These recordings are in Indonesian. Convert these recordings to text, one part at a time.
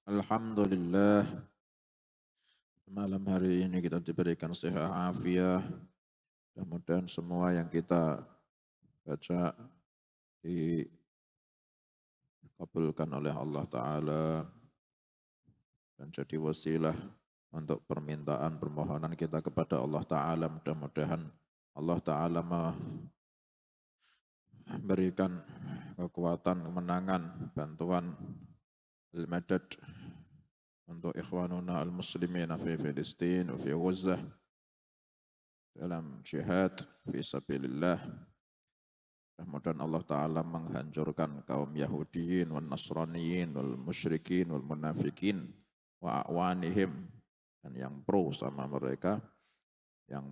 Alhamdulillah, malam hari ini kita diberikan sehat afiat. Mudah-mudahan semua yang kita baca dikabulkan oleh Allah Ta'ala dan jadi wasilah untuk permintaan permohonan kita kepada Allah Ta'ala. Mudah-mudahan Allah Ta'ala memberikan kekuatan, kemenangan, bantuan, al-madad untuk ikhwanuna al-muslimin fi Filistin, fi Gaza, dalam jihad fi sabilillah. Mudah-mudahan Allah Ta'ala menghancurkan kaum Yahudiyin, wal Nasraniyin, wal Musyrikin, wal Munafikin, wa a'wanihim, dan yang pro sama mereka, yang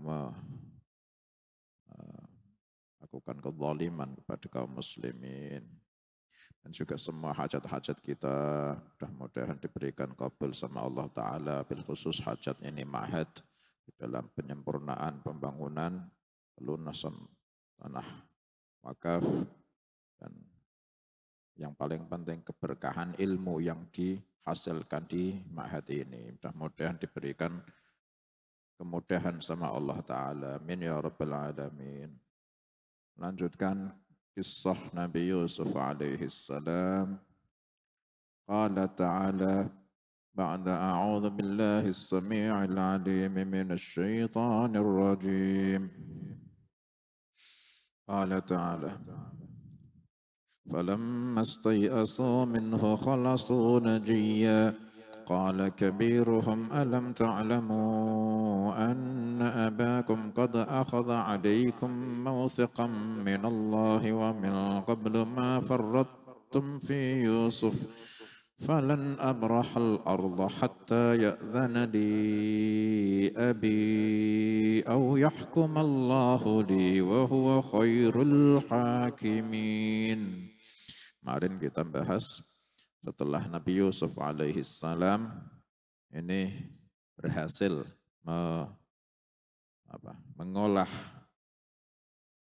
melakukan kezaliman kepada kaum muslimin. Dan juga semua hajat-hajat kita, mudah-mudahan diberikan kabul sama Allah Ta'ala, bil khusus hajat ini ma'had, di dalam penyempurnaan pembangunan pelunasan tanah wakaf, dan yang paling penting keberkahan ilmu yang dihasilkan di ma'had ini. Mudah-mudahan diberikan kemudahan sama Allah Ta'ala. Amin ya Rabbal Alamin. Lanjutkan kisah Nabi Yusuf alaihi salam. Qala ta'ala ba'da a'udhu billahi as-sami'il alim minasy syaithanir rajim. Qala ta'ala فلما استيئسوا منه خلصوا نجيا قال كبيرهم ألم تعلموا أن أباكم قد أخذ عليكم موثقا من الله ومن قبل ما فرطتم في يوسف فلن أبرح الأرض حتى يأذن لي أبي أو يحكم الله لي وهو خير الحاكمين. Kemarin kita bahas setelah Nabi Yusuf alaihi salam ini berhasil mengolah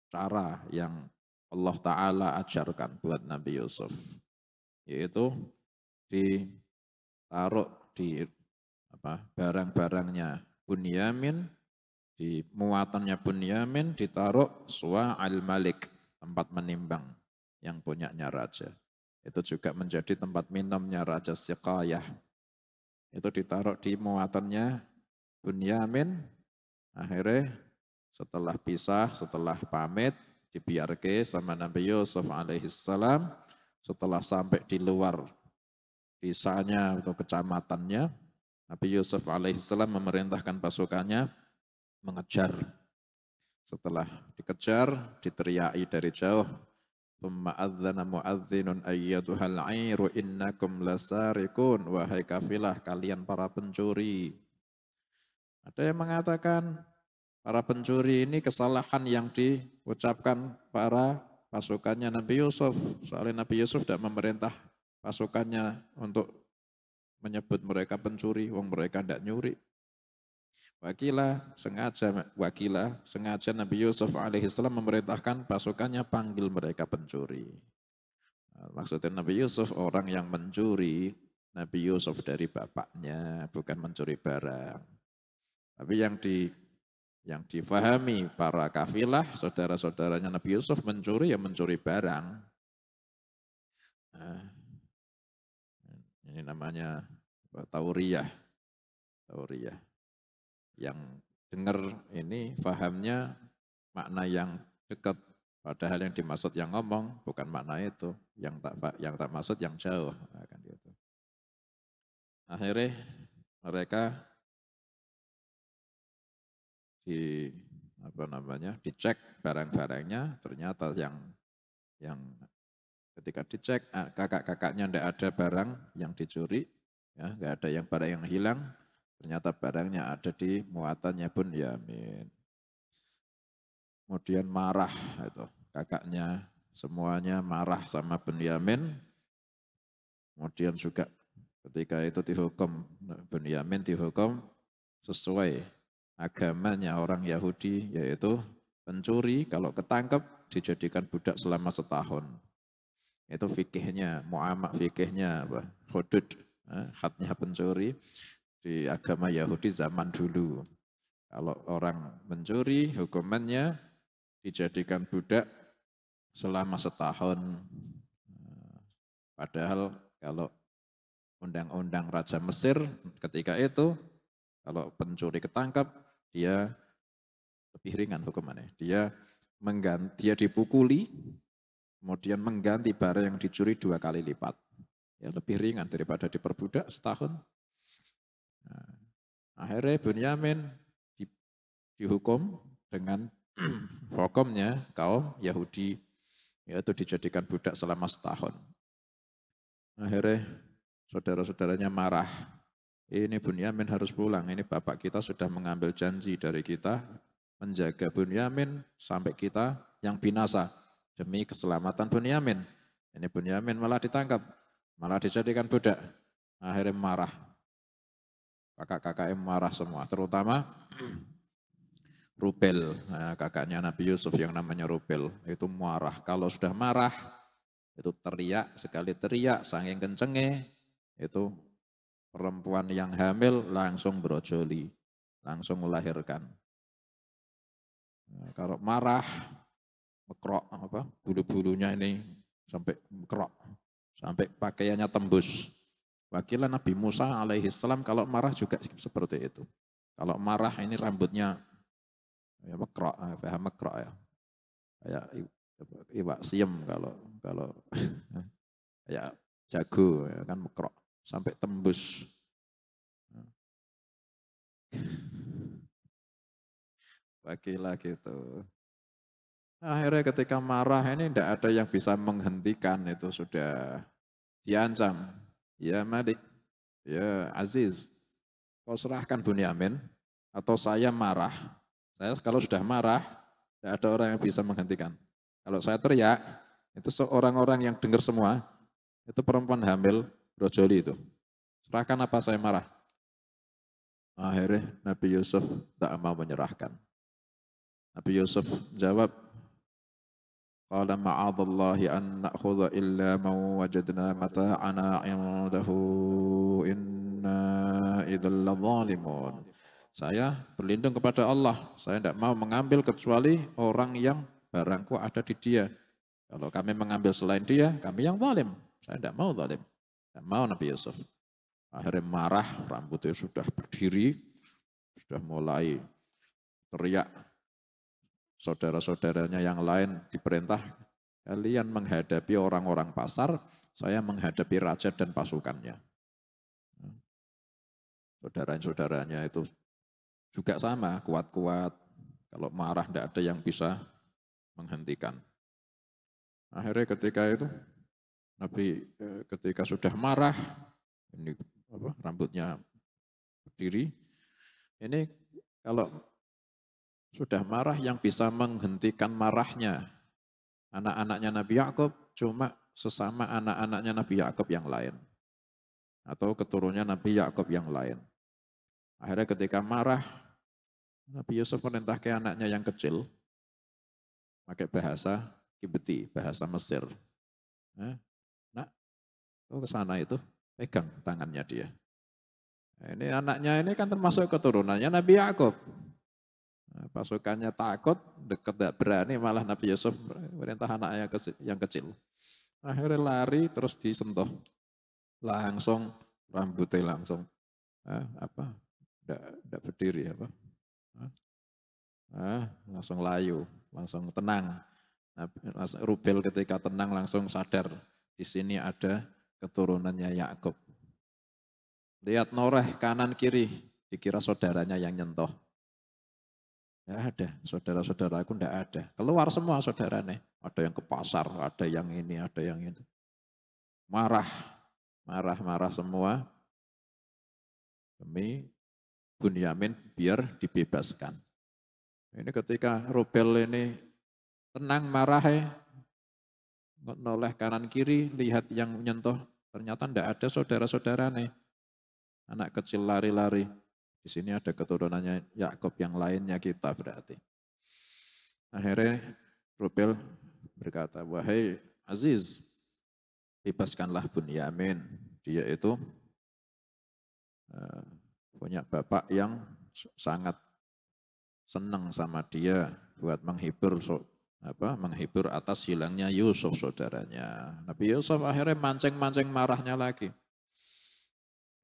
cara yang Allah Ta'ala ajarkan buat Nabi Yusuf, yaitu ditaruh di barang-barangnya Bunyamin, di muatannya Bunyamin ditaruh Suwa al-Malik, tempat menimbang yang punyanya raja. Itu juga menjadi tempat minumnya Raja Siqayah. Itu ditaruh di muatannya Bunyamin. Akhirnya setelah pisah, setelah pamit, dibiarke sama Nabi Yusuf alaihissalam. Setelah sampai di luar desanya atau kecamatannya, Nabi Yusuf alaihissalam memerintahkan pasukannya mengejar. Setelah dikejar, diteriaki dari jauh, "Tsumma adzana muadzinun ayyatuhal 'airu innakum lasarikun." Wahai kafilah, kalian para pencuri. Ada yang mengatakan para pencuri ini kesalahan yang diucapkan para pasukannya Nabi Yusuf. Soalnya Nabi Yusuf tidak memerintah pasukannya untuk menyebut mereka pencuri, wong mereka tidak nyuri. Sengaja Nabi Yusuf alaihissalam memerintahkan pasukannya panggil mereka pencuri. Maksudnya Nabi Yusuf orang yang mencuri Nabi Yusuf dari bapaknya, bukan mencuri barang. Tapi yang difahami para kafilah, saudara-saudaranya Nabi Yusuf mencuri ya mencuri barang. Nah, ini namanya tauriyah. Yang dengar ini fahamnya makna yang dekat, padahal yang dimaksud yang ngomong bukan makna itu, yang tak maksud yang jauh. Nah, kan gitu. Akhirnya mereka dicek barang-barangnya, ternyata yang ketika dicek kakak-kakaknya tidak ada barang yang dicuri, ya, nggak ada yang barang yang hilang. Ternyata barangnya ada di muatannya Bunyamin. Kemudian marah itu kakaknya, semuanya marah sama Bunyamin. Kemudian juga ketika itu dihukum, Bunyamin dihukum sesuai agamanya orang Yahudi, yaitu pencuri kalau ketangkep dijadikan budak selama setahun. Itu fikihnya, muamak fikihnya hudud. Hadnya pencuri di agama Yahudi zaman dulu. Kalau orang mencuri, hukumannya dijadikan budak selama setahun. Padahal kalau undang-undang Raja Mesir ketika itu, kalau pencuri ketangkap, dia lebih ringan hukumannya. Dia dipukuli, kemudian mengganti barang yang dicuri 2 kali lipat. Ya lebih ringan daripada diperbudak setahun. Nah, akhirnya Bunyamin dihukum dengan hukumnya kaum Yahudi, yaitu dijadikan budak selama setahun. Akhirnya saudara-saudaranya marah. Ini Bunyamin harus pulang, ini bapak kita sudah mengambil janji dari kita, menjaga Bunyamin sampai kita yang binasa demi keselamatan Bunyamin. Ini Bunyamin malah ditangkap, malah dijadikan budak. Akhirnya marah. Kakak-kakaknya marah semua, terutama Rubel, kakaknya Nabi Yusuf yang namanya Rubel, itu marah. Kalau sudah marah, itu teriak, sekali teriak, saking kencengnya, itu perempuan yang hamil langsung brojoli, langsung melahirkan. Nah, kalau marah, mekrok, bulu-bulunya ini sampai mekrok, sampai pakaiannya tembus. Wakilan Nabi Musa alaihissalam kalau marah juga seperti itu. Kalau marah ini rambutnya ya mekrok, paham mekrok ya. Kayak iwak siem kalau kayak jago ya kan mekrok sampai tembus. Wakilah gitu. Akhirnya ketika marah ini tidak ada yang bisa menghentikan, itu sudah diancam. Ya Malik, ya Aziz, kau serahkan Bunyamin atau saya marah. Saya kalau sudah marah, tidak ada orang yang bisa menghentikan. Kalau saya teriak, itu orang-orang yang dengar semua, itu perempuan hamil, brojoli itu. Serahkan apa saya marah. Akhirnya Nabi Yusuf tak mau menyerahkan. Nabi Yusuf jawab, qala ma'adallahi an na'khudha illa ma wajadna mata'ana 'indahu inna idzal zalimun. Saya berlindung kepada Allah, saya tidak mau mengambil kecuali orang yang barangku ada di dia. Kalau kami mengambil selain dia, kami yang zalim. Saya tidak mau zalim. Tidak mau Nabi Yusuf. Akhirnya marah, rambutnya sudah berdiri, sudah mulai teriak. Saudara-saudaranya yang lain diperintah, kalian menghadapi orang-orang pasar, saya menghadapi raja dan pasukannya. Saudara-saudaranya itu juga sama, kuat-kuat. Kalau marah tidak ada yang bisa menghentikan. Akhirnya ketika itu, Nabi ketika sudah marah, ini rambutnya berdiri, ini kalau sudah marah yang bisa menghentikan marahnya anak-anaknya Nabi Yakub cuma sesama anak-anaknya Nabi Yakub yang lain. Atau keturunannya Nabi Yakub yang lain. Akhirnya ketika marah, Nabi Yusuf merintahkan anaknya yang kecil, pakai bahasa Kibti, bahasa Mesir. Nak, ke sana itu, pegang tangannya dia. Ini anaknya ini kan termasuk keturunannya Nabi Yakub. Pasukannya takut, dekat tidak berani, malah Nabi Yusuf perintah anaknya yang kecil. Akhirnya lari terus disentuh, langsung rambutnya langsung tidak berdiri langsung layu, langsung tenang. Rubel ketika tenang langsung sadar di sini ada keturunannya Yakub. Lihat noreh kanan kiri, dikira saudaranya yang nyentuh. Tidak ada, saudara-saudaraku tidak ada. Keluar semua saudaranya. Ada yang ke pasar, ada yang ini, ada yang itu. Marah semua. Demi Bunyamin biar dibebaskan. Ini ketika Rubel ini tenang marah noleh kanan kiri, lihat yang menyentuh. Ternyata tidak ada saudara-saudaranya. Anak kecil lari-lari. Di sini ada keturunannya Yakub yang lainnya kita berarti. Akhirnya Rubel berkata, wahai Aziz, bebaskanlah Bunyamin. Dia itu eh, punya bapak yang sangat senang sama dia buat menghibur atas hilangnya Yusuf saudaranya. Nabi Yusuf akhirnya mancing-mancing marahnya lagi.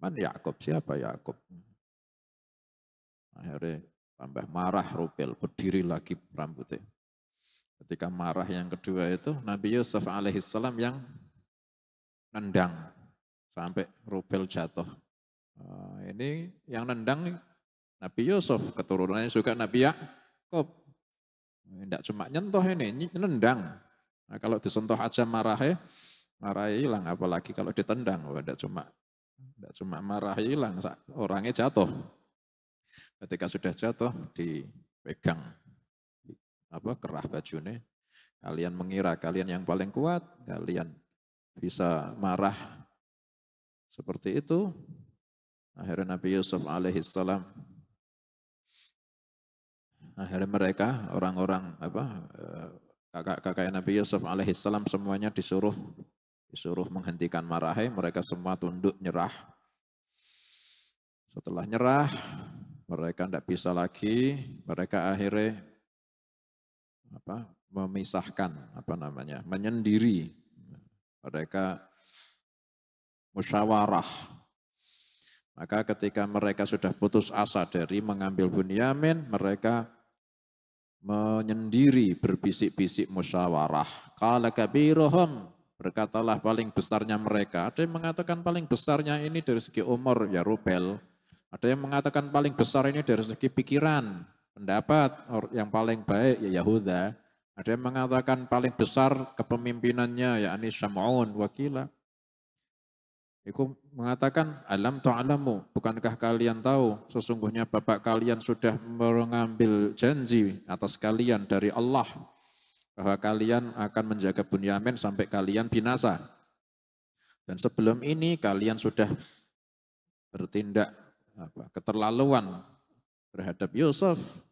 Yakub, siapa Yakub? Akhirnya tambah marah Rubel, berdiri lagi rambutnya. Ketika marah yang kedua itu Nabi Yusuf alaihissalam yang nendang sampai Rubel jatuh. Ini yang nendang Nabi Yusuf, keturunannya juga Nabi Yakub. Tidak cuma nyentuh ini nendang. Nah, kalau disentuh aja marahnya hilang, apalagi kalau ditendang. Tidak cuma marah hilang, orangnya jatuh. Ketika sudah jatuh, dipegang kerah bajunya. Kalian mengira kalian yang paling kuat, kalian bisa marah seperti itu. Akhirnya Nabi Yusuf alaihissalam, akhirnya mereka orang-orang kakak-kakak Nabi Yusuf alaihissalam semuanya disuruh menghentikan marahnya. Mereka semua tunduk nyerah. Setelah nyerah, mereka tidak bisa lagi. Mereka akhirnya memisahkan, menyendiri. Mereka musyawarah. Maka ketika mereka sudah putus asa dari mengambil Bunyamin, mereka menyendiri berbisik-bisik musyawarah. Qala kabiruhum, berkatalah paling besarnya mereka. Ada yang mengatakan paling besarnya ini dari segi umur, ya Rubel. Ada yang mengatakan paling besar ini dari segi pikiran, pendapat, yang paling baik ya Yahuda. Ada yang mengatakan paling besar kepemimpinannya, yakni Syam'un wakila. Iku mengatakan, alam ta'alamu, bukankah kalian tahu sesungguhnya bapak kalian sudah mengambil janji atas kalian dari Allah bahwa kalian akan menjaga Bunyamin sampai kalian binasa. Dan sebelum ini kalian sudah bertindak keterlaluan terhadap Yusuf.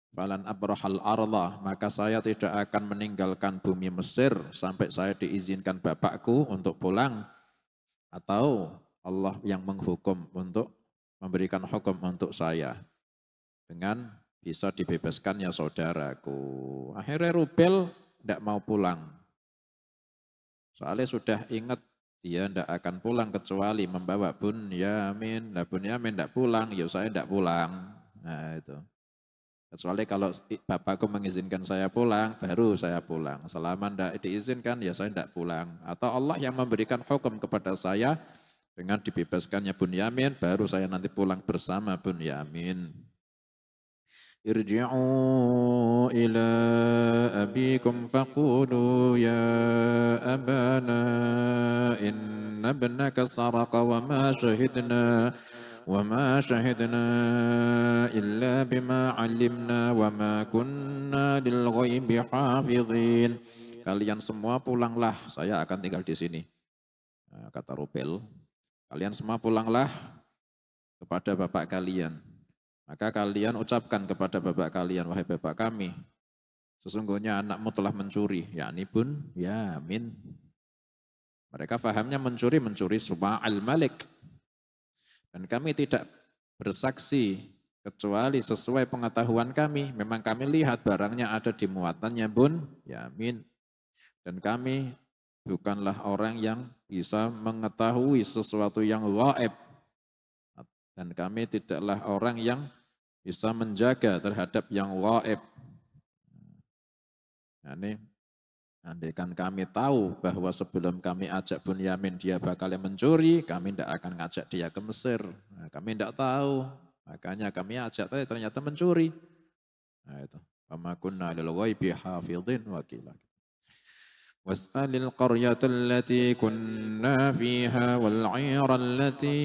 Falan abrahal arlah, maka saya tidak akan meninggalkan bumi Mesir sampai saya diizinkan bapakku untuk pulang. Atau Allah yang menghukum untuk memberikan hukum untuk saya dengan bisa dibebaskannya saudaraku. Akhirnya Rubel tidak mau pulang. Soalnya sudah ingat dia tidak akan pulang kecuali membawa Bunyamin. Nah Bunyamin tidak pulang, ya saya tidak pulang. Nah itu. Kecuali kalau bapakku mengizinkan saya pulang, baru saya pulang. Selama tidak diizinkan, ya saya tidak pulang. Atau Allah yang memberikan hukum kepada saya, dengan dibebaskannya Bunyamin, baru saya nanti pulang bersama Bunyamin. Irji'u ila abikum faqulu ya abana inna ibnaka saraqa wa ma shahidna illa bima 'allimna wa ma kunna lil ghaibi hafizin. Kalian semua pulanglah, saya akan tinggal di sini. Kata Rubel. Kalian semua pulanglah kepada bapak kalian. Maka kalian ucapkan kepada bapak kalian, wahai bapak kami, sesungguhnya anakmu telah mencuri, yakni Bunyamin. Mereka fahamnya mencuri Suba'al Malik. Dan kami tidak bersaksi kecuali sesuai pengetahuan kami. Memang kami lihat barangnya ada di muatannya Bunyamin. Dan kami bukanlah orang yang bisa mengetahui sesuatu yang gaib. Dan kami tidaklah orang yang bisa menjaga terhadap yang gaib. Nah, ini andaikan kami tahu bahwa sebelum kami ajak Bunyamin dia bakal mencuri, kami tidak akan ngajak dia ke Mesir. Nah, kami tidak tahu, makanya kami ajak, tapi ternyata mencuri. Nah itu. Wa kunna lil ghaibi hafidhin wakila. Was'alil qaryata allati kunna fiha wal 'ira allati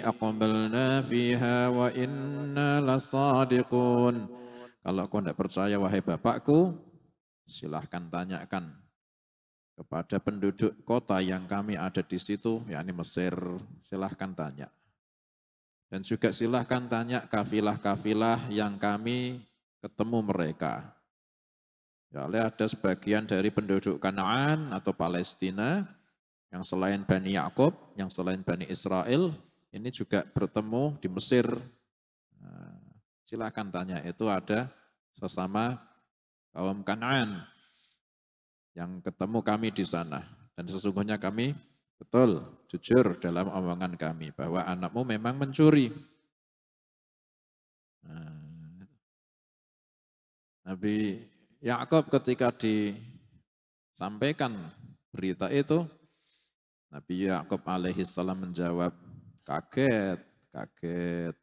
aqbalna fiha wa inna lasadiqun. Kalau kau tidak percaya wahai bapakku, silahkan tanyakan kepada penduduk kota yang kami ada di situ, yakni Mesir, silahkan tanya. Dan juga silahkan tanya kafilah-kafilah yang kami ketemu mereka. Ya, ada sebagian dari penduduk Kanaan atau Palestina yang selain Bani Yakub, yang selain Bani Israel, ini juga bertemu di Mesir. Nah, silakan tanya, itu ada sesama kaum Kanaan yang ketemu kami di sana. Dan sesungguhnya kami betul, jujur dalam omongan kami bahwa anakmu memang mencuri. Nah, Nabi Yakub ketika disampaikan berita itu, Nabi Yakub alaihissalam menjawab, kaget, kaget.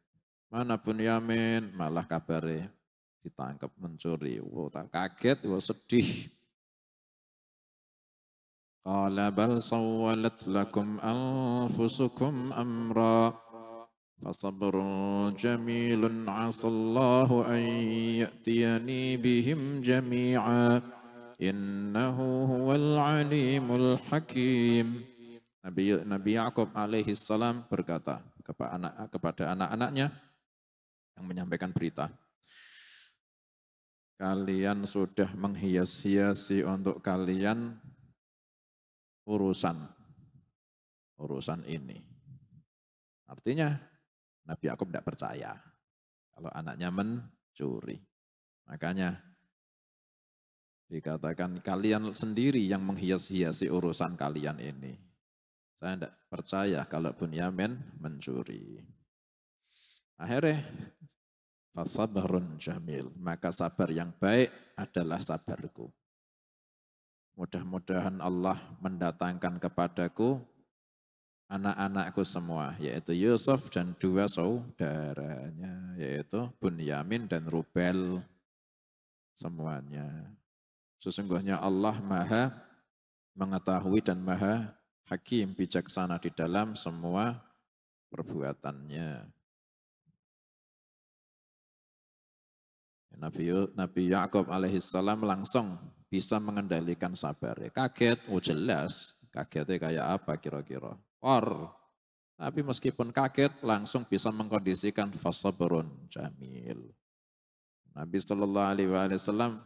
Mana Bunyamin, malah kabarnya ditangkap mencuri. Wow, tak kaget, wow, sedih. Qala bal sawwalat lakum anfusukum amra fasabrun jamilun asallahu an ya'tiyani bihim jami'a innahu huwal alimul hakim. Nabi Yakub alaihi salam berkata kepada anak-anaknya yang menyampaikan berita, kalian sudah menghias-hiasi untuk kalian urusan ini. Artinya Nabi Yakub tidak percaya kalau anaknya mencuri. Makanya dikatakan kalian sendiri yang menghias-hiasi urusan kalian ini. Saya tidak percaya kalau Bunyamin mencuri. Akhirnya fasabrun jamil, maka sabar yang baik adalah sabarku. Mudah-mudahan Allah mendatangkan kepadaku anak-anakku semua, yaitu Yusuf dan dua saudaranya, yaitu Bunyamin dan Rubel, semuanya. Sesungguhnya Allah maha mengetahui dan maha hakim, bijaksana di dalam semua perbuatannya. Nabi Yakub alaihissalam langsung bisa mengendalikan sabar. Kaget, oh jelas. Kagetnya kayak apa kira-kira? Tapi meskipun kaget langsung bisa mengkondisikan fasabrun jamil. Nabi Shallallahu Alaihi Wasallam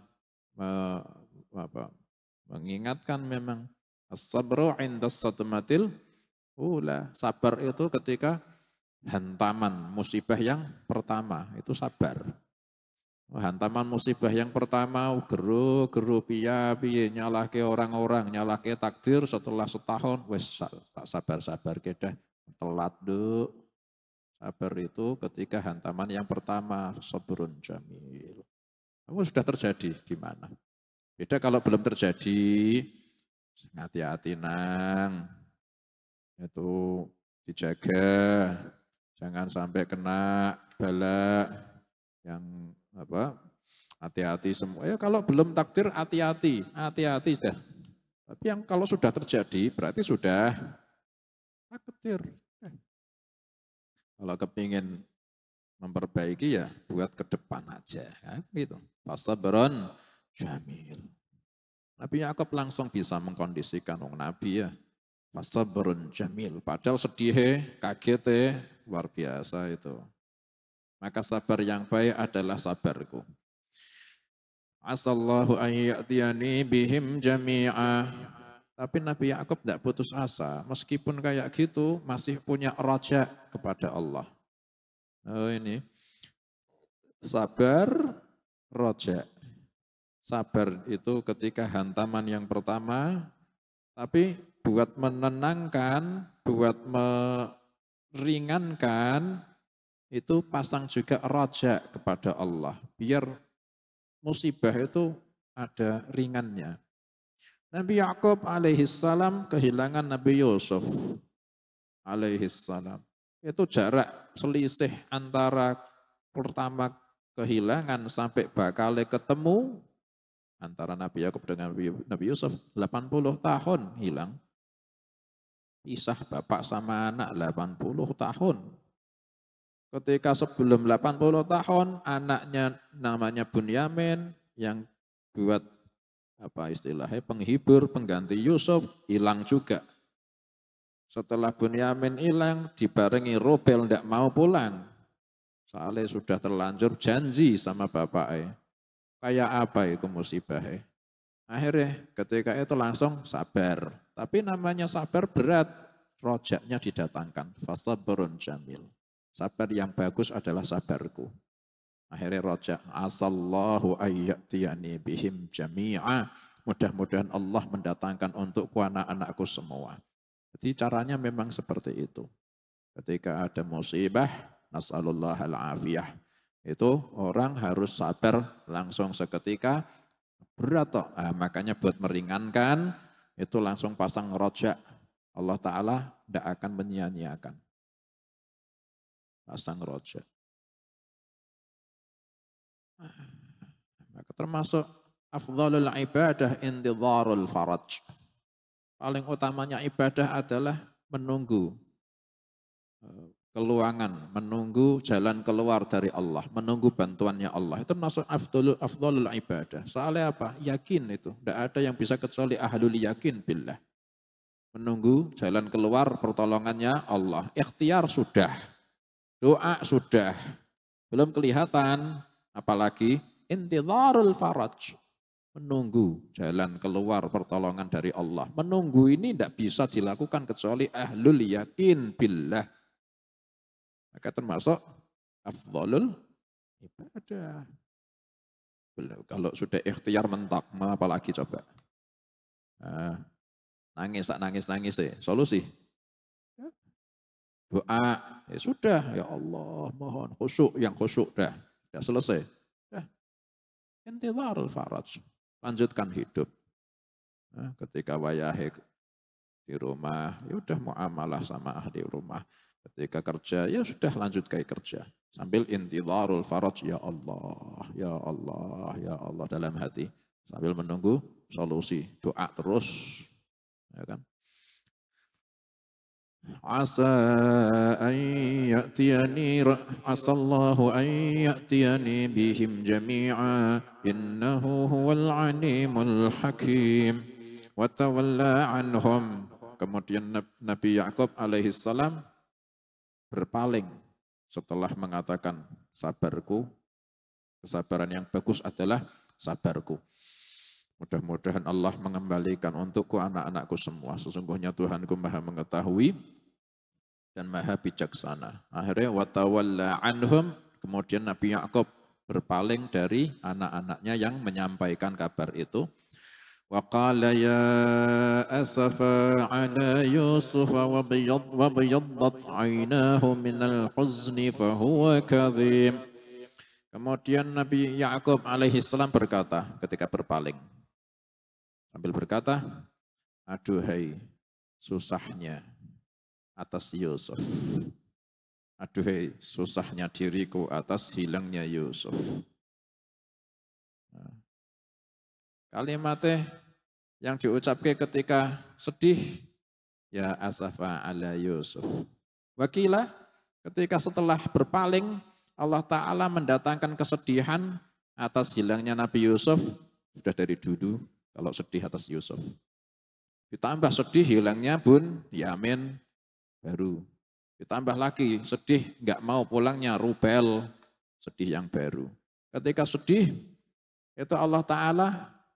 mengingatkan memang as-sabru indas satmatil ula. Sabar itu ketika hantaman musibah yang pertama, itu sabar. Hantaman musibah yang pertama, geru piye nyalahke orang-orang, nyalahke takdir setelah setahun, wes tak sabar-sabar kedah telat duk. Sabar itu ketika hantaman yang pertama, sabrun jamil. Kamu sudah terjadi gimana? Beda kalau belum terjadi, hati-hati nang. Itu dijaga, jangan sampai kena bala yang hati-hati semua. Ya kalau belum takdir hati-hati sudah. Tapi yang kalau sudah terjadi berarti sudah takdir. Kalau kepingin memperbaiki ya buat ke depan aja, ya, gitu. Fasabrun jamil. Nabi Yakub langsung bisa mengkondisikan Nabi ya. Fasabrun jamil. Padahal sedih, kaget, luar biasa itu. Maka sabar yang baik adalah sabarku. Asallahu an ya'tiyani bihim jami'a. Tapi Nabi Yakub tidak putus asa. Meskipun kayak gitu masih punya raja kepada Allah. Oh ini. Sabar, raja. Sabar itu ketika hantaman yang pertama. Tapi buat menenangkan, buat meringankan, itu pasang juga raja kepada Allah. Biar musibah itu ada ringannya. Nabi Yakub alaihissalam kehilangan Nabi Yusuf alaihissalam. Itu jarak selisih antara pertama kehilangan sampai bakal ketemu antara Nabi Yakub dengan Nabi Yusuf 80 tahun hilang. Pisah bapak sama anak 80 tahun. Ketika sebelum 80 tahun, anaknya namanya Bunyamin yang buat istilahnya penghibur, pengganti Yusuf, hilang juga. Setelah Bunyamin hilang, dibarengi Rubel tidak mau pulang. Soalnya sudah terlanjur janji sama bapaknya. Kayak apa itu musibahnya? Akhirnya ketika itu langsung sabar. Tapi namanya sabar berat. rojaknya didatangkan. Fasabrun jamil. Sabar yang bagus adalah sabarku. Akhirnya rojak. Asallahu ayyatiyani bihim jami'a. Mudah-mudahan Allah mendatangkan untukku anak-anakku semua. Jadi caranya memang seperti itu. Ketika ada musibah, nas'alullah al-afiyah. Itu orang harus sabar langsung seketika. Berat toh. Makanya buat meringankan, itu langsung pasang rojak. Allah Ta'ala tidak akan menyia-nyiakan. Pasang rojak. Maka termasuk afdhalul ibadah intidharul faraj. Paling utamanya ibadah adalah menunggu keluangan, menunggu jalan keluar dari Allah, menunggu bantuannya Allah. Itu termasuk afdhalul ibadah. Soalnya apa? Yakin itu. Tidak ada yang bisa kecuali ahlul yakin billah. Menunggu jalan keluar pertolongannya Allah. Ikhtiar sudah. Doa sudah. Belum kelihatan. Apalagi intidharul faraj. Menunggu jalan keluar pertolongan dari Allah. Menunggu ini tidak bisa dilakukan kecuali ahlul yakin billah. Maka termasuk afdhalul ibadah. Kalau sudah ikhtiar mentok, apalagi coba. Nangis ya. Solusi. Doa, ya sudah, ya Allah mohon khusyuk, yang khusyuk dah selesai. Dah. Intidharul faraj. Lanjutkan hidup. Ketika wayahe di rumah, ya udah muamalah sama ahli rumah. Ketika kerja, ya sudah lanjut kayak kerja. Sambil intidharul faraj, ya Allah, ya Allah, ya Allah dalam hati. Sambil menunggu solusi, doa terus. Ya kan? Asallahu an ya'tiyani bihim jami'a innahu huwal alimul hakim wa tawalla anhum. Kemudian Nabi Yakub alaihi salam berpaling setelah mengatakan sabarku, kesabaran yang bagus adalah sabarku. Mudah-mudahan Allah mengembalikan untukku anak-anakku semua. Sesungguhnya Tuhanku maha mengetahui dan maha bijaksana. Akhirnya watawalla anhum, kemudian Nabi Yakub berpaling dari anak-anaknya yang menyampaikan kabar itu. Wa qala ya asafa ala Yusuf wa biyaddat aynahu minal huzni fahuwa kadhim. Kemudian Nabi Yakub alaihi salam berkata ketika berpaling, sambil berkata, aduhai susahnya atas Yusuf. Aduhai susahnya diriku atas hilangnya Yusuf. Kalimatnya yang diucapkan ketika sedih, ya asafa ala Yusuf. Wakilah ketika setelah berpaling, Allah Ta'ala mendatangkan kesedihan atas hilangnya Nabi Yusuf, sudah dari dulu. Kalau sedih atas Yusuf. Ditambah sedih hilangnya Bun Yamin baru. Ditambah lagi sedih nggak mau pulangnya Rubel, sedih yang baru. Ketika sedih, itu Allah Ta'ala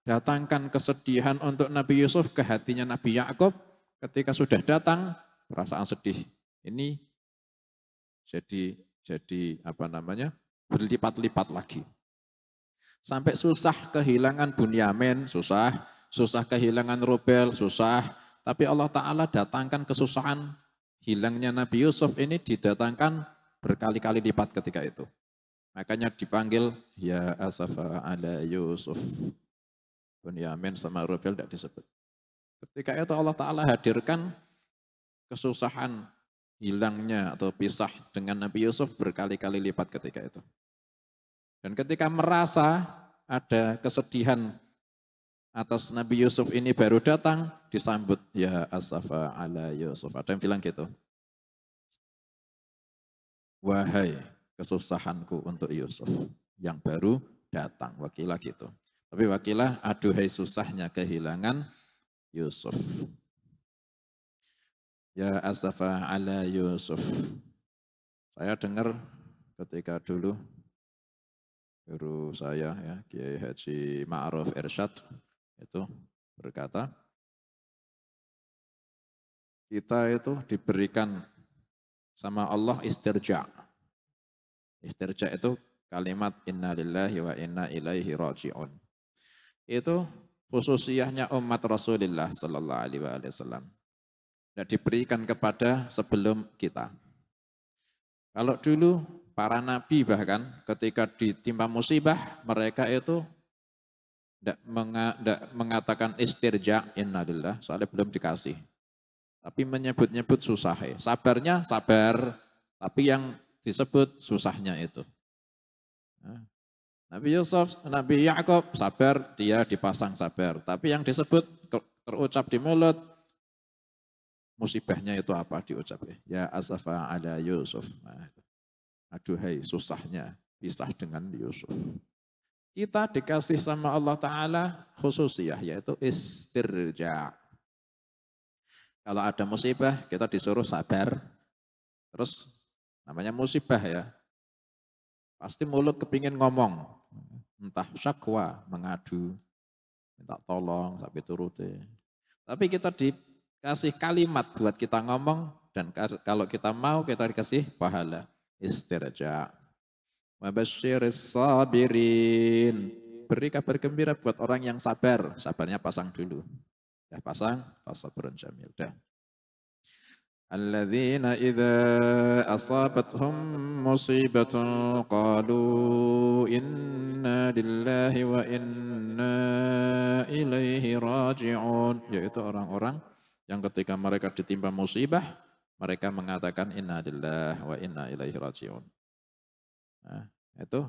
datangkan kesedihan untuk Nabi Yusuf ke hatinya Nabi Yakub. Ketika sudah datang, perasaan sedih ini jadi apa namanya, berlipat-lipat lagi. Sampai susah kehilangan Bunyamin, susah kehilangan Rubel, susah. Tapi Allah Ta'ala datangkan kesusahan hilangnya Nabi Yusuf ini didatangkan berkali-kali lipat ketika itu. Makanya dipanggil, ya asafa ala Yusuf. Bunyamin sama Rubel tidak disebut. Ketika itu Allah Ta'ala hadirkan kesusahan hilangnya atau pisah dengan Nabi Yusuf berkali-kali lipat ketika itu. Dan ketika merasa ada kesedihan atas Nabi Yusuf ini baru datang, disambut, ya asafa ala Yusuf. Ada yang bilang gitu. Wahai kesusahanku untuk Yusuf yang baru datang. Wakilah gitu. Tapi wakilah, aduhai susahnya kehilangan Yusuf. Ya asafa ala Yusuf. Saya dengar ketika dulu guru saya ya Kiai Haji Ma'ruf Irsyad itu berkata, kita itu diberikan sama Allah istirja. Istirja itu kalimat inna lillahi wa inna ilaihi raji'un. Itu khususiyahnya umat Rasulullah sallallahu alaihi wasallam. Dan diberikan kepada sebelum kita. Kalau dulu para nabi bahkan ketika ditimpa musibah mereka itu tidak mengatakan istirja innalillah soalnya belum dikasih. Tapi menyebut-nyebut susah ya. Sabarnya sabar, tapi yang disebut susahnya itu. Nabi Yusuf, Nabi Yakub sabar, dia dipasang sabar. Tapi yang disebut terucap di mulut, musibahnya itu apa diucap ya? Ya asafa ala Yusuf. Nah, aduhai susahnya pisah dengan Yusuf. Kita dikasih sama Allah Ta'ala khususiyah yaitu istirja. Kalau ada musibah kita disuruh sabar. Terus namanya musibah ya. Pasti mulut kepingin ngomong. Entah syakwa, mengadu, minta tolong, sampai turuti. Tapi kita dikasih kalimat buat kita ngomong. Dan kalau kita mau kita dikasih pahala. Istirja. Wabasyiris sabirin. Beri kabar gembira buat orang yang sabar. Sabarnya pasang dulu. Ya pasang, fasabrun jamil. Dah. Alladzina idza asabathum musibatun qalu inna lillahi wa inna ilaihi raji'un. Yaitu orang-orang yang ketika mereka ditimpa musibah, mereka mengatakan inna lillahi wa inna ilaihi raji'un. Nah, itu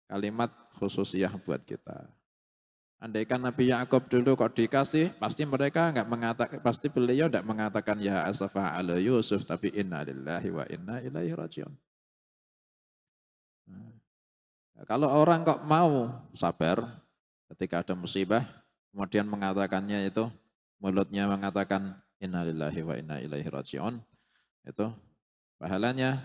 kalimat khususiyah buat kita. Andaikan Nabi Yakub dulu kok dikasih, pasti mereka enggak mengatakan, pasti beliau enggak mengatakan ya asafa ala Yusuf, tapi inna lillahi wa inna ilaihi raji'un. Nah, kalau orang kok mau sabar ketika ada musibah, kemudian mengatakannya itu, mulutnya mengatakan inna lillahi wa inna ilaihi raji'un, itu pahalanya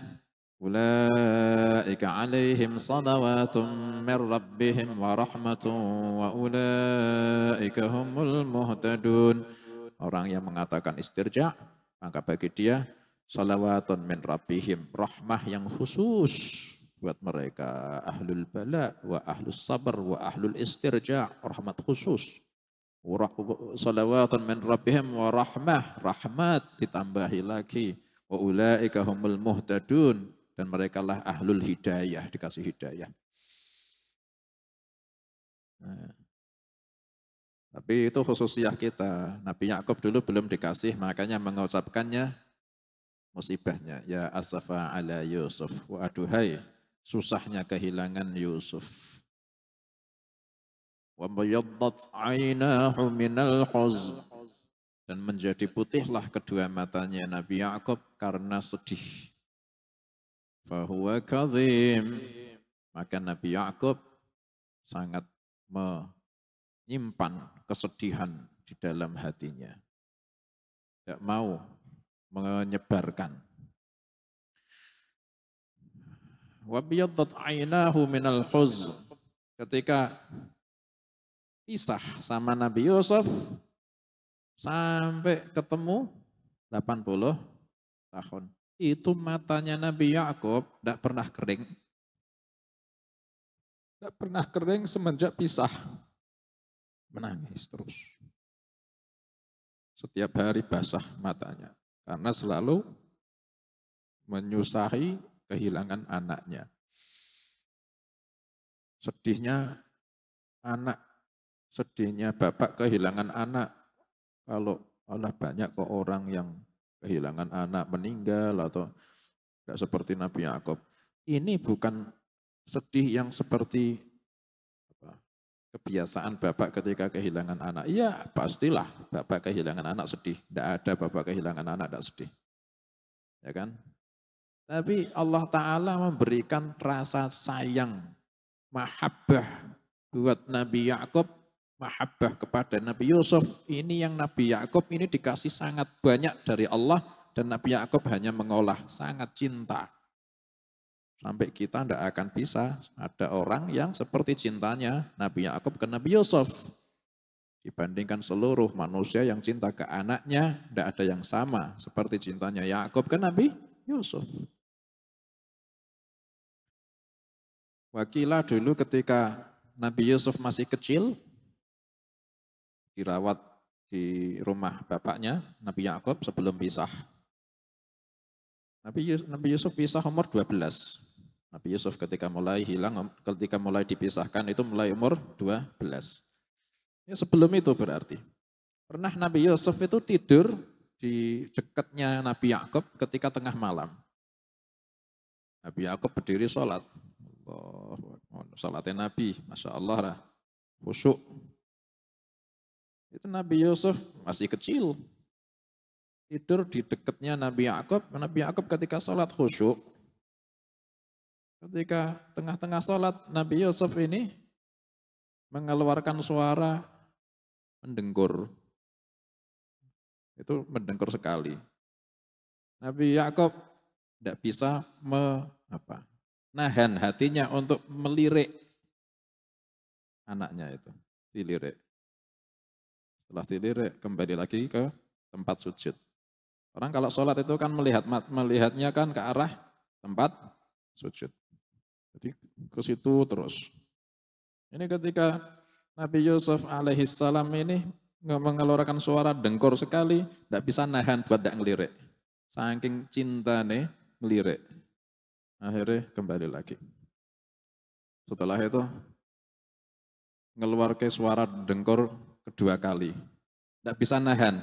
ulaika alaihim salawatun min rabbihim wa rahmatun wa ulaika humul muhtadun. Orang yang mengatakan istirja, maka bagi dia salawatun min rabbihim, rahmah yang khusus buat mereka. Ahlul bala wa ahlus sabar wa ahlul istirja, rahmat khusus. Salawatun min rabbihim wa rahmah, rahmat ditambahi lagi. Wa ulaika humul muhtadun. Dan mereka lah ahlul hidayah, dikasih hidayah. Nah, tapi itu khususiyah kita. Nabi Yakub dulu belum dikasih, makanya mengucapkannya musibahnya. Ya asafa ala Yusuf. Wa aduhai, susahnya kehilangan Yusuf. Wa bayaddat ainahu minal huzn. Dan menjadi putihlah kedua matanya Nabi Yakub karena sedih. Fahuwa kadhim. Maka Nabi Yakub sangat menyimpan kesedihan di dalam hatinya. Tidak mau menyebarkan. Wabiyaddat ainahu minal huzn. Ketika pisah sama Nabi Yusuf sampai ketemu 80 tahun. Itu matanya Nabi Yakub tidak pernah kering. Tidak pernah kering semenjak pisah. Menangis terus. Setiap hari basah matanya. Karena selalu menyusahi kehilangan anaknya. Sedihnya anak, sedihnya bapak kehilangan anak. Kalau Allah banyak kok orang yang kehilangan anak, meninggal atau tidak seperti Nabi Yakub. Ini bukan sedih yang seperti kebiasaan bapak ketika kehilangan anak. Iya, pastilah bapak kehilangan anak sedih. Tidak ada bapak kehilangan anak tidak sedih. Ya kan? Tapi Allah Ta'ala memberikan rasa sayang, mahabbah buat Nabi Yakub, mahabbah kepada Nabi Yusuf. Ini yang Nabi Yakub ini dikasih sangat banyak dari Allah dan Nabi Yakub hanya mengolah, sangat cinta. Sampai kita tidak akan bisa ada orang yang seperti cintanya Nabi Yakub ke Nabi Yusuf. Dibandingkan seluruh manusia yang cinta ke anaknya, tidak ada yang sama seperti cintanya Yakub ke Nabi Yusuf. Wakilah dulu ketika Nabi Yusuf masih kecil, dirawat di rumah bapaknya, Nabi Yakub sebelum pisah. Nabi Yusuf pisah umur 12. Nabi Yusuf ketika mulai hilang, ketika mulai dipisahkan itu mulai umur 12. Ya sebelum itu berarti. Pernah Nabi Yusuf itu tidur di dekatnya Nabi Yakub ketika tengah malam. Nabi Yakub berdiri sholat. Sholatnya Nabi, Masya Allah lah. Khusyuk. Itu Nabi Yusuf masih kecil. Tidur di dekatnya Nabi Yakub. Nabi Yakub ketika sholat khusyuk. Ketika tengah-tengah sholat Nabi Yusuf ini mengeluarkan suara mendengkur. Itu mendengkur sekali. Nabi Yakub tidak bisa nahan hatinya untuk melirik anaknya itu. Dilirik. Setelah dilirik kembali lagi ke tempat sujud. Orang kalau sholat itu kan melihatnya kan ke arah tempat sujud. Jadi ke situ terus. Ini ketika Nabi Yusuf alaihissalam ini mengeluarkan suara dengkur sekali, tidak bisa nahan buat tidak ngelirik. Saking cinta nih ngelirik. Akhirnya kembali lagi. Setelah itu ngeluarkan suara dengkur kedua kali. Tidak bisa nahan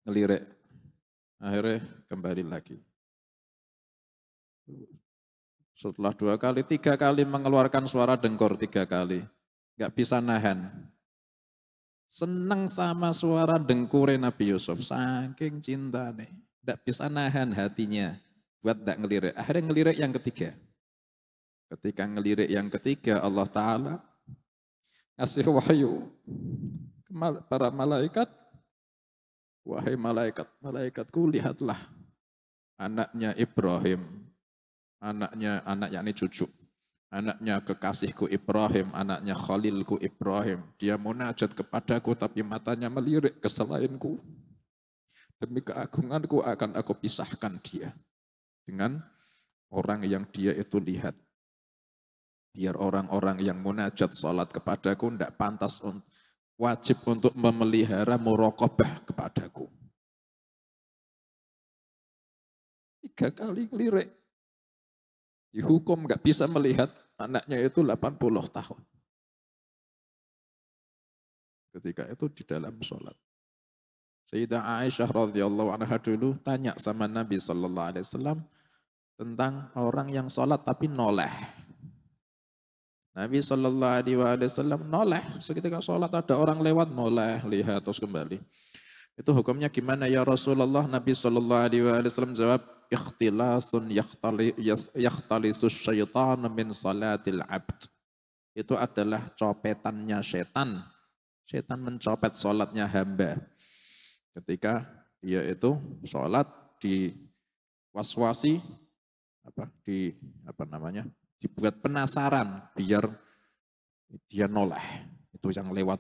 ngelirik. Akhirnya kembali lagi. Setelah 2 kali, 3 kali mengeluarkan suara dengkur 3 kali. Gak bisa nahan. Senang sama suara dengkure Nabi Yusuf. Saking cinta nih. Gak bisa nahan hatinya. Buat gak ngelirik. Akhirnya ngelirik yang ketiga. Ketika ngelirik yang ketiga, Allah Ta'ala ngasih wahyu para malaikat. Wahai malaikat, malaikatku lihatlah anaknya Ibrahim, anaknya ini cucu, anaknya kekasihku Ibrahim, anaknya Khalilku Ibrahim. Dia munajat kepadaku tapi matanya melirik ke selainku. Demi keagunganku akan aku pisahkan dia dengan orang yang dia itu lihat. Biar orang-orang yang munajat salat kepadaku tidak pantas wajib untuk memelihara muraqabah kepadaku. 3 kali ngelirik. Dihukum gak bisa melihat anaknya itu 80 tahun. Ketika itu di dalam sholat. Sayyidah Aisyah radhiyallahu anha dulu tanya sama Nabi sallallahu alaihi wasallam tentang orang yang sholat tapi noleh. Nabi sallallahu alaihi wasallam noleh, seketika sholat ada orang lewat noleh, lihat terus kembali. Itu hukumnya gimana ya Rasulullah? Nabi sallallahu alaihi wasallam jawab, ikhtilasun yakhtalisus syaitan min salatil abd. Itu adalah copetannya setan. Setan mencopet sholatnya hamba. Ketika dia itu sholat di waswasi, dibuat penasaran biar dia noleh. Itu yang lewat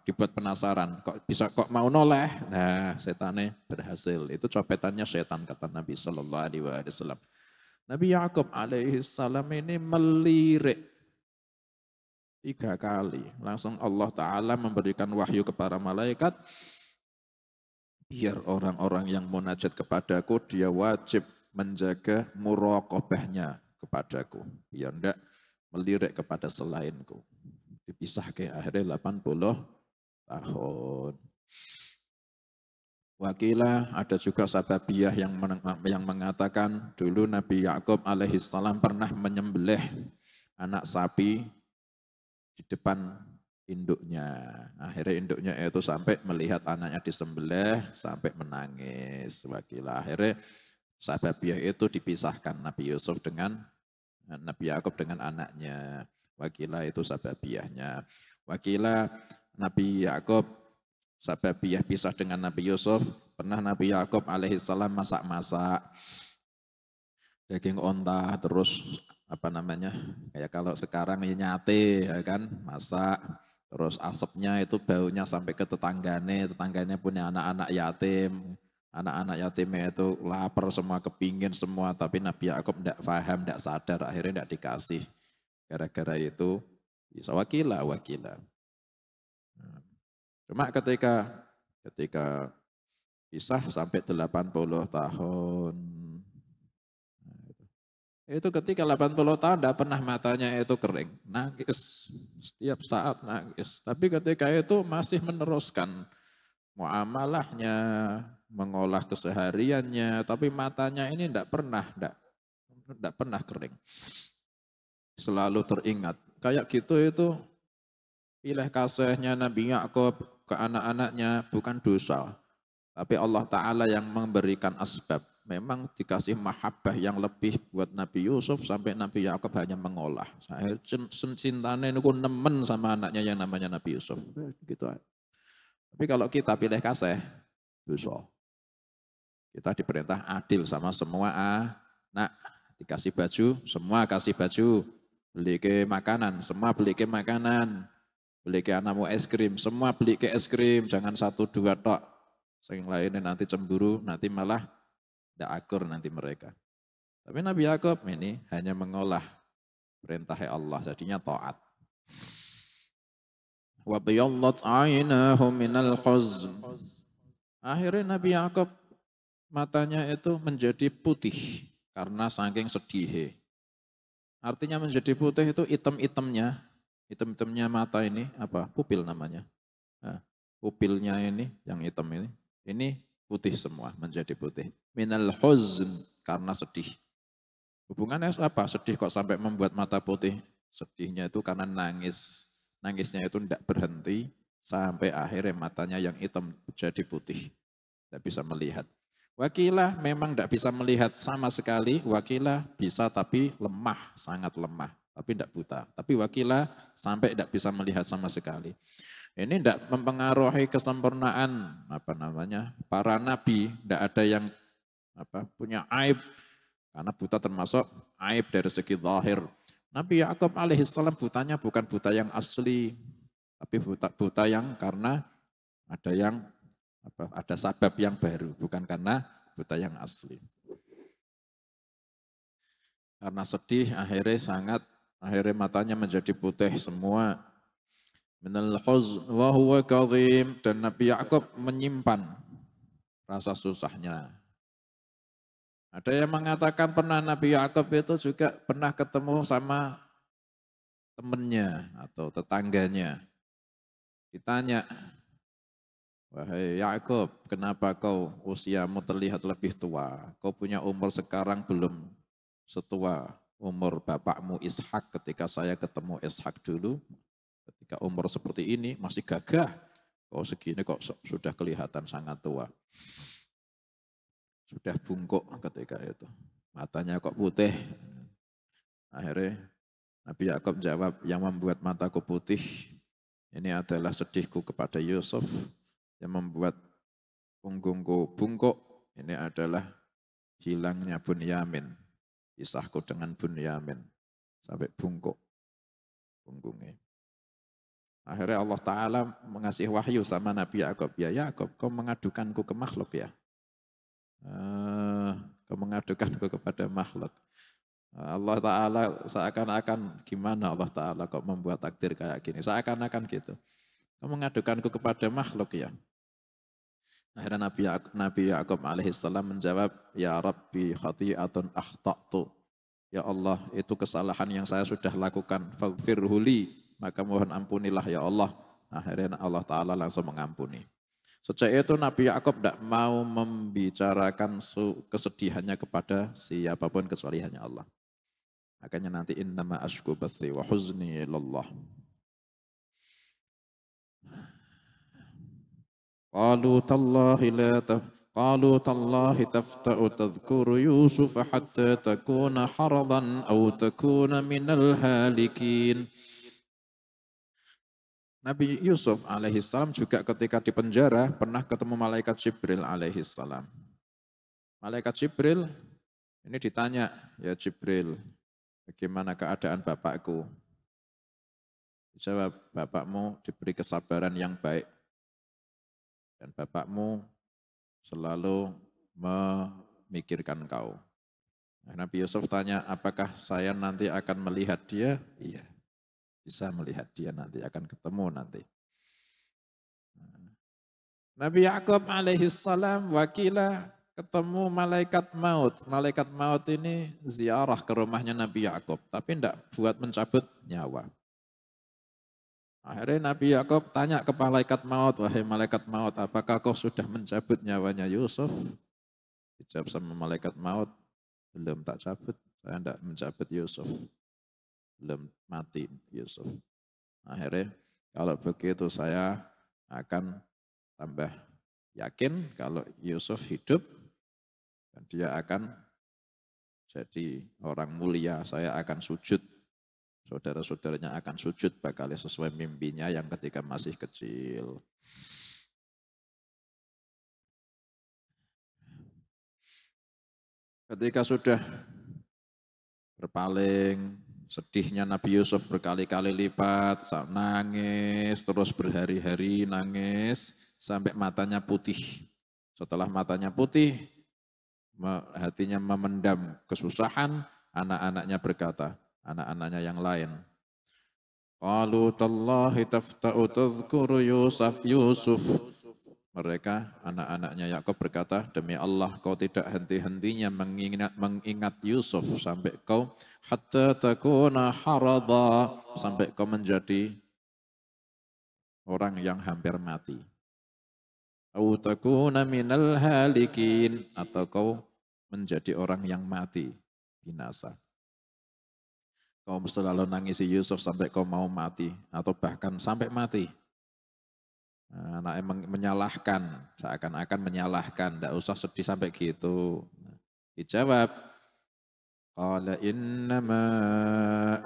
dibuat penasaran. Kok mau noleh? Nah, setannya berhasil. Itu copetannya setan kata Nabi sallallahu alaihi wasallam. Nabi Yakub alaihissalam ini melirik 3 kali. Langsung Allah Ta'ala memberikan wahyu kepada malaikat. Biar orang-orang yang munajat kepadaku, dia wajib menjaga muraqabahnya kepadaku. Biar tidak melirik kepada selainku. Dipisah ke akhirnya 80 tahun. Wakilah ada juga sababiyah yang mengatakan dulu Nabi Yakub alaihissalam pernah menyembelih anak sapi di depan induknya. Akhirnya induknya itu sampai melihat anaknya disembelih sampai menangis. Wakilah akhirnya sababiyah itu dipisahkan Nabi Yusuf dengan Nabi Yakub dengan anaknya. Wakilah itu sababiyahnya. Wakilah Nabi Yakub sababiyah pisah dengan Nabi Yusuf. Pernah Nabi Yakub alaihissalam masak-masak daging onta terus kayak kalau sekarang nyate ya kan, masak Terus asapnya itu baunya sampai ke tetangganya punya anak-anak yatim. Anak-anak yatimnya itu lapar semua, kepingin semua, tapi Nabi Yakub tidak paham, tidak sadar, akhirnya tidak dikasih. Gara-gara itu, bisa wakilah. Cuma ketika pisah sampai 80 tahun, itu ketika 80 tahun tidak pernah matanya itu kering, nangis, setiap saat nangis. Tapi ketika itu masih meneruskan muamalahnya, mengolah kesehariannya, tapi matanya ini tidak pernah kering. Selalu teringat. Kayak gitu itu pilih kasihnya Nabi Yakub ke anak-anaknya bukan dosa. Tapi Allah Ta'ala yang memberikan asbab. Memang dikasih mahabbah yang lebih buat Nabi Yusuf sampai Nabi Yakub hanya mengolah. Saya cintanya itu nemen sama anaknya yang namanya Nabi Yusuf. Gitu. Tapi kalau kita pilih kasih, dosa. Kita diperintah adil sama semua anak. Dikasih baju, semua kasih baju. Beli ke makanan, semua beli ke makanan. Beli ke anakmu es krim, semua beli ke es krim. Jangan 1, 2 tok. Yang lainnya nanti cemburu, nanti malah tidak akur nanti mereka. Tapi Nabi Yakub ini hanya mengolah perintah Allah, jadinya taat. Wa biyallat 'ainahu minal huzn. Akhirnya Nabi Yakub matanya itu menjadi putih karena saking sedih. Artinya menjadi putih itu item-itemnya mata ini apa? Pupil namanya. Nah, pupilnya ini yang hitam ini putih semua, menjadi putih. Minal huzn, karena sedih. Hubungannya apa? Sedih kok sampai membuat mata putih? Sedihnya itu karena nangis. Nangisnya itu tidak berhenti, sampai akhirnya matanya yang hitam jadi putih. Tidak bisa melihat. Wakilah memang tidak bisa melihat sama sekali. Wakilah bisa tapi lemah, sangat lemah. Tapi tidak buta. Tapi wakilah sampai tidak bisa melihat sama sekali. Ini tidak mempengaruhi kesempurnaan para nabi, tidak ada yang punya aib karena buta termasuk aib dari segi zahir. Nabi Yakub alaihissalam butanya bukan buta yang asli, tapi buta yang karena ada sabab yang baru, bukan karena buta yang asli. Karena sedih akhirnya matanya menjadi putih semua. Minal huzn wa huwa kadhim, dan Nabi Yakub menyimpan rasa susahnya. Ada yang mengatakan pernah Nabi Yakub itu juga pernah ketemu sama temannya atau tetangganya. Ditanya, "Wahai Yakub, kenapa kau usiamu terlihat lebih tua? Kau punya umur sekarang belum setua umur bapakmu Ishak ketika saya ketemu Ishak dulu. Ketika umur seperti ini masih gagah, kok segini kok sudah kelihatan sangat tua. Sudah bungkuk ketika itu. Matanya kok putih. Akhirnya Nabi Yakub jawab, yang membuat mataku putih ini adalah sedihku kepada Yusuf. Yang membuat punggungku bungkuk ini adalah hilangnya Bunyamin. Pisahku dengan Bunyamin. Sampai bungkuk punggungnya. Akhirnya Allah Ta'ala mengasih wahyu sama Nabi Yakub. Ya Yakub, kau mengadukanku ke makhluk ya. Kau mengadukanku kepada makhluk. Allah Ta'ala seakan-akan gimana Allah Ta'ala kok membuat takdir kayak gini. Seakan-akan gitu. Kau mengadukanku kepada makhluk ya. Akhirnya Nabi Yakub alaihissalam menjawab, Ya Rabbi khati'atun akhta'tu. Ya Allah, itu kesalahan yang saya sudah lakukan. Faghfirhuli. Maka mohon ampunilah ya Allah. Akhirnya Allah Ta'ala langsung mengampuni. Sejak itu Nabi Yakub tidak mau membicarakan kesedihannya kepada siapapun kecuali hanya Allah. Makanya nanti innama ashku bathi wa huzni ilallah. Qalu tallahi tafta'u tadhkuru Yusuf hatta takuna haradan aw takuna minal halikin. Nabi Yusuf alaihissalam juga ketika di penjara pernah ketemu malaikat Jibril alaihissalam. Malaikat Jibril ini ditanya, ya Jibril, bagaimana keadaan bapakku? Dijawab, bapakmu diberi kesabaran yang baik. Dan bapakmu selalu memikirkan kau. Nah, Nabi Yusuf tanya, apakah saya nanti akan melihat dia? Iya, bisa melihat dia nanti, akan ketemu nanti. Nabi Yakub alaihissalam wakilah ketemu malaikat maut. Malaikat maut ini ziarah ke rumahnya Nabi Yakub, tapi tidak buat mencabut nyawa. Akhirnya Nabi Yakub tanya ke malaikat maut, wahai malaikat maut, apakah kau sudah mencabut nyawanya Yusuf? Dijawab sama malaikat maut, belum tak cabut, saya tidak mencabut Yusuf. Belum mati Yusuf. Akhirnya kalau begitu saya akan tambah yakin kalau Yusuf hidup dan dia akan jadi orang mulia, saya akan sujud. Saudara-saudaranya akan sujud bakal sesuai mimpinya yang ketika masih kecil. Ketika sudah berpaling, sedihnya Nabi Yusuf berkali-kali lipat, nangis, terus berhari-hari nangis, sampai matanya putih. Setelah matanya putih, hatinya memendam kesusahan, anak-anaknya berkata, anak-anaknya yang lain, qalu tallahi tafta'u tadhkuru Yusuf. Mereka, anak-anaknya Yakub berkata, demi Allah kau tidak henti-hentinya mengingat Yusuf sampai kau hatta takuna harada, sampai kau menjadi orang yang hampir mati. Au takuna minal halikin, atau kau menjadi orang yang mati, binasa. Kau selalu nangisi Yusuf sampai kau mau mati, atau bahkan sampai mati. Anaknya menyalahkan, seakan-akan menyalahkan, tidak usah sedih sampai gitu. Dijawab, qala innama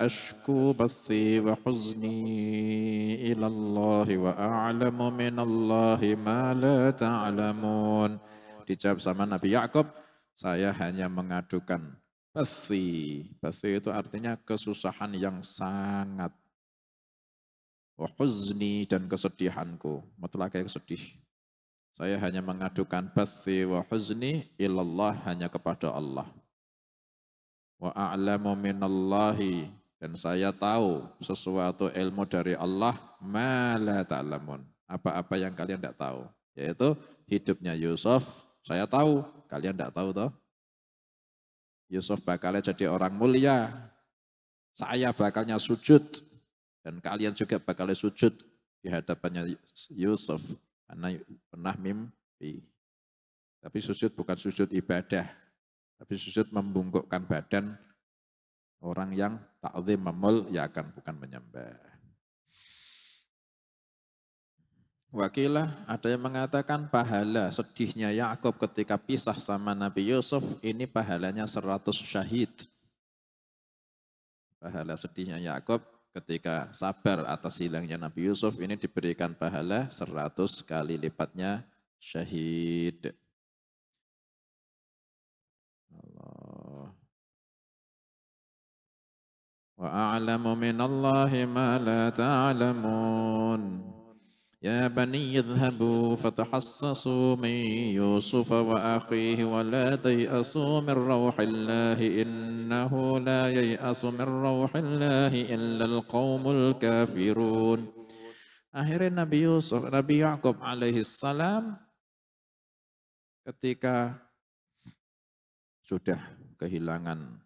ashku bathi wa huzni ilallahi wa a'lamu minallahi ma la ta'lamun. Dijawab sama Nabi Yakub, saya hanya mengadukan bathi. Bathi itu artinya kesusahan yang sangat. Wa huzni, dan kesedihanku, mutlak sedih. Saya hanya mengadukan bathi wa huzni ilallah, hanya kepada Allah. Wa a'lamu minallahi, dan saya tahu sesuatu ilmu dari Allah, ma la ta'lamun, apa-apa yang kalian tidak tahu. Yaitu hidupnya Yusuf, saya tahu, kalian tidak tahu toh. Yusuf bakalnya jadi orang mulia, saya bakalnya sujud, dan kalian juga bakal sujud di hadapannya Yusuf karena pernah mimpi. Tapi sujud bukan sujud ibadah, tapi sujud membungkukkan badan orang yang ta'zim memuliakan, bukan menyembah. Wakilah ada yang mengatakan pahala sedihnya Yakub ketika pisah sama Nabi Yusuf ini pahalanya 100 syahid. Pahala sedihnya Yakub ketika sabar atas hilangnya Nabi Yusuf ini diberikan pahala 100 kali lipatnya syahid. Allah. Wa a'lamu minallahi ma la ta'lamun. Ya bani yadhhabu fatahassasu min Yusuf wa akhihi wa la tay'asu min rawhillahi innahu la yay'asu min rawhillahi illa al-qawmul kafirun. Akhirnya Nabi Yusuf, Nabi Yakub alaihissalam ketika sudah kehilangan,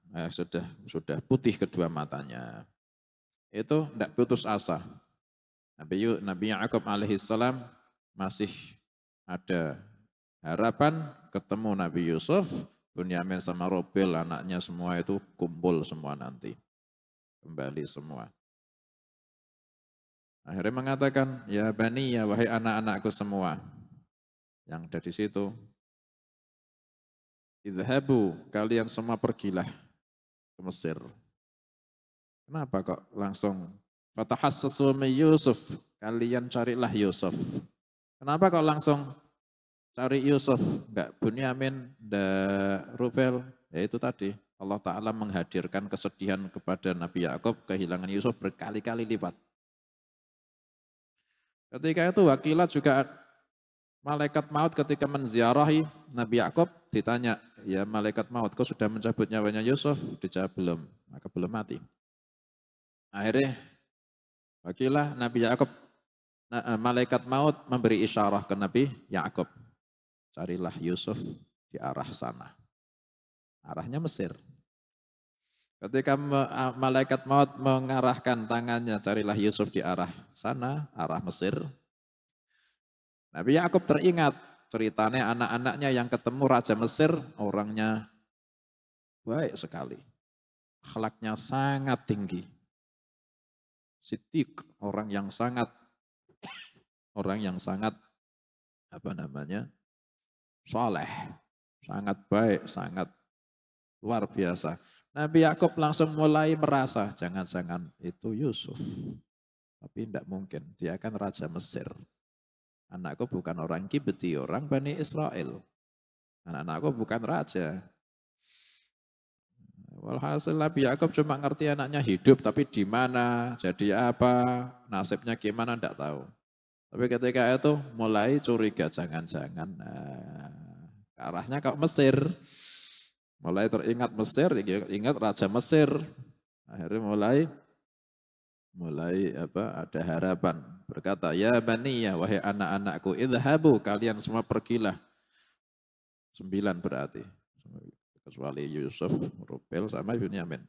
sudah putih kedua matanya, itu tidak putus asa. Nabi Yakub alaihissalam masih ada harapan ketemu Nabi Yusuf, Bunyamin sama Robel anaknya semua itu kumpul semua nanti. Kembali semua. Akhirnya mengatakan, ya bani ya wahai anak-anakku semua. Yang ada di situ. Idhabu, kalian semua pergilah ke Mesir. Kenapa kok langsung fatahassasu min Yusuf, kalian carilah Yusuf. Kenapa kok langsung cari Yusuf? Enggak Bunyamin, enggak Rubel. Ya itu tadi, Allah Ta'ala menghadirkan kesedihan kepada Nabi Yakub, kehilangan Yusuf berkali-kali lipat. Ketika itu wakilah juga malaikat maut ketika menziarahi Nabi Yakub ditanya, ya malaikat maut, kau sudah mencabut nyawanya Yusuf? Dijawab belum, maka belum mati. Akhirnya wakilah Nabi Yakub, malaikat maut memberi isyarah ke Nabi Yakub, carilah Yusuf di arah sana. Arahnya Mesir. Ketika malaikat maut mengarahkan tangannya, carilah Yusuf di arah sana, arah Mesir. Nabi Yakub teringat ceritanya anak-anaknya yang ketemu Raja Mesir, orangnya baik sekali. Akhlaknya sangat tinggi. Siddiq, orang yang sangat soleh, sangat baik, sangat luar biasa. Nabi Yakub langsung mulai merasa, jangan-jangan itu Yusuf. Tapi tidak mungkin, dia kan Raja Mesir. Anakku bukan orang Kibti, orang Bani Israel. Anak-anakku bukan raja. Walhasil Nabi Yakub cuma ngerti anaknya hidup, tapi di mana, jadi apa, nasibnya gimana, tidak tahu. Tapi ketika itu mulai curiga, jangan-jangan arahnya ke Mesir. Mulai teringat Mesir, ingat Raja Mesir. Akhirnya mulai ada harapan. Berkata, ya baniya, wahai anak-anakku, idhabu, kalian semua pergilah. 9 berarti. Kecuali Yusuf, Rubel, sama Binyamin.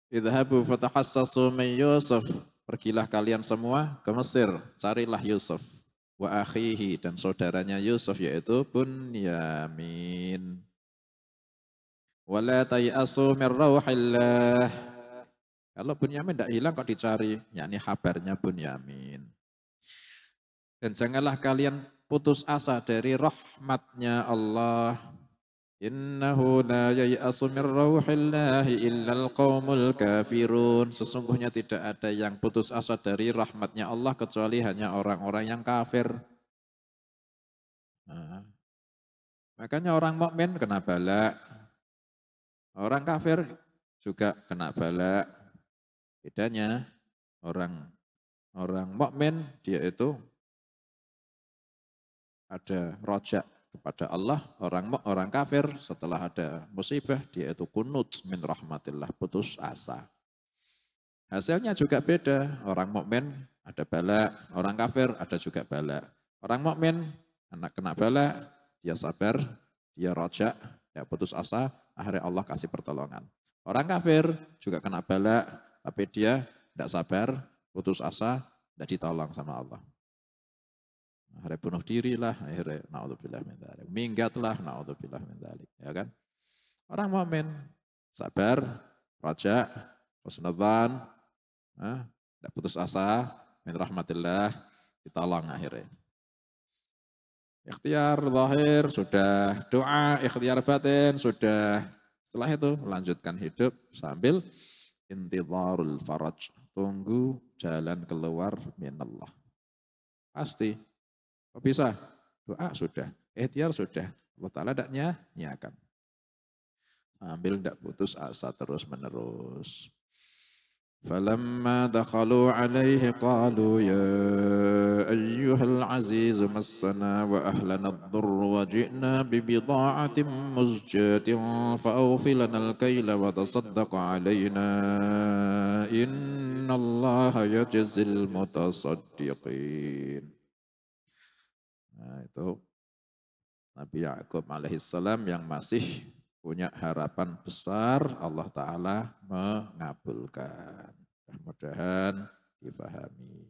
Idhabu fatahassasu min Yusuf. Pergilah kalian semua ke Mesir, carilah Yusuf. Wa akhihi, dan saudaranya Yusuf, yaitu Bunyamin. Wala tayasu min rauhillah. Kalau Bunyamin tidak hilang kok dicari, yakni kabarnya Bunyamin. Dan janganlah kalian putus asa dari rahmatnya Allah. Innahu la yai'asu min rauhillahi illal qaumul kafirun. Sesungguhnya tidak ada yang putus asa dari rahmatnya Allah kecuali hanya orang-orang yang kafir. Nah, makanya orang mukmin kena bala. Orang kafir juga kena bala. Bedanya orang mukmin dia itu ada rojak kepada Allah, orang kafir setelah ada musibah dia itu kunut min rahmatillah, putus asa. Hasilnya juga beda, orang mukmin ada bala, orang kafir ada juga bala. Orang mukmin anak kena bala, dia sabar, dia rojak, dia putus asa, akhirnya Allah kasih pertolongan. Orang kafir juga kena bala, tapi dia tidak sabar, putus asa, tidak ditolong sama Allah. Akhirnya bunuh diri lah, akhirnya na'udzubillah min dzalik. Minggatlah, na'udzubillah min dzalik. Ya kan? Orang mukmin sabar, raja, husnudzan, tidak putus asa, min rahmatillah, ditolong akhirnya. Ikhtiar zahir sudah, doa, ikhtiar batin sudah. Setelah itu melanjutkan hidup sambil intidharul faraj, tunggu jalan keluar minallah. Pasti. Kok bisa? Doa sudah, ikhtiar sudah. Allah Ta'ala tidak nyanyiakan. Ambil tidak putus asa terus menerus. Falamma dakhalu alaihi qalu ya ayyuhal aziz massana wa ahlana ad-durru wa ji'na bibida'atin muzjatin fa'awfilana al-kayla wa tasaddaq alaina innallaha yajzil mutasaddiqin. Nah, itu Nabi Yakub alaihissalam yang masih punya harapan besar, Allah Ta'ala mengabulkan. Mudah-mudahan difahami.